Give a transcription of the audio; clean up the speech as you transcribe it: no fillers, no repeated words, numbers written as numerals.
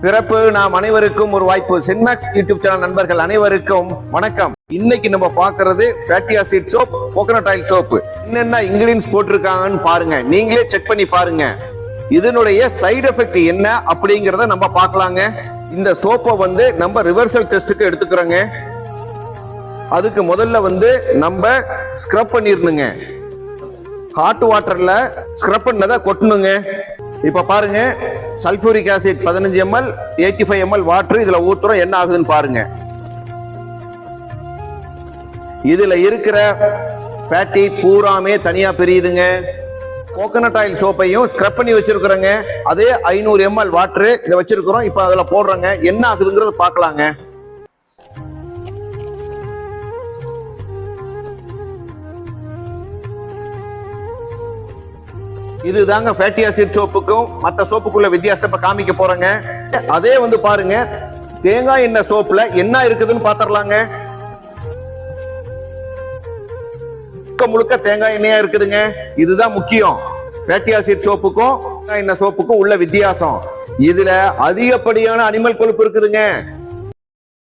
பிறப்பு நாம் அனைவருக்கும் ஒரு வாய்ப்பு. சென்மேக்ஸ் யூடியூப் சேனல் நண்பர்கள் அனைவருக்கும் வணக்கம். இன்னைக்கு நம்ம பாக்குறது fatty acid soap, coconut oil soap. என்னென்ன இன்கிரிடியன்ஸ் போட்டிருக்காங்கன்னு பாருங்க, நீங்களே செக் பண்ணி பாருங்க. இதனுடைய சைடு எஃபெக்ட் என்ன அப்படிங்கறத நம்ம பார்க்கலாங்க. இந்த சோப்பை நம்ம ரிவர்சல் டெஸ்ட்டுக்கு எடுத்துக்கிறோங்க. அதுக்கு முதல்ல நம்ம ஸ்க்ரப் பண்ணிரணுங்க. ஹாட் வாட்டர்ல ஸ்க்ரப் பண்ணதை கொட்டணுங்க. இப்ப பாருங்க, sulphuric acid 15 ml 85 ml water இதுல ஊத்துறோம். என்ன ஆகுதுன்னு பாருங்க. இதுல இருக்கிற ஃபேட்டி பூராமே தனியா பிரியுதுங்க. கோகனட் ஆயில் சோப்பையும் ஸ்க்ரப் பண்ணி வச்சிருக்கிறோங்க. அதே 500 ml வாட்டர் இதை வச்சிருக்கிறோம். இப்ப அதுல போடுறோங்க. என்ன ஆகுதுங்கிறத பாக்கலாங்க. இதுதாங்க ஃபேட்டி ஆசிட் சோப்புக்கும் மற்ற சோப்புக்குள்ள வித்தியாசத்தை காமிக்க போறேங்க. அதே பாருங்க, தேங்காய் எண்ணெய் சோப்புல என்ன இருக்குதுன்னு பாத்திரலாங்க. முழுக்க தேங்காய் எண்ணெயா இருக்குதுங்க. இதுதான் முக்கியம். ஃபேட்டி ஆசிட் சோப்புக்கும் தேங்காய் எண்ணெய் சோப்புக்கும் உள்ள வித்தியாசம். இதுல அதிகப்படியான அனிமல் கொழுப்பு இருக்குதுங்க.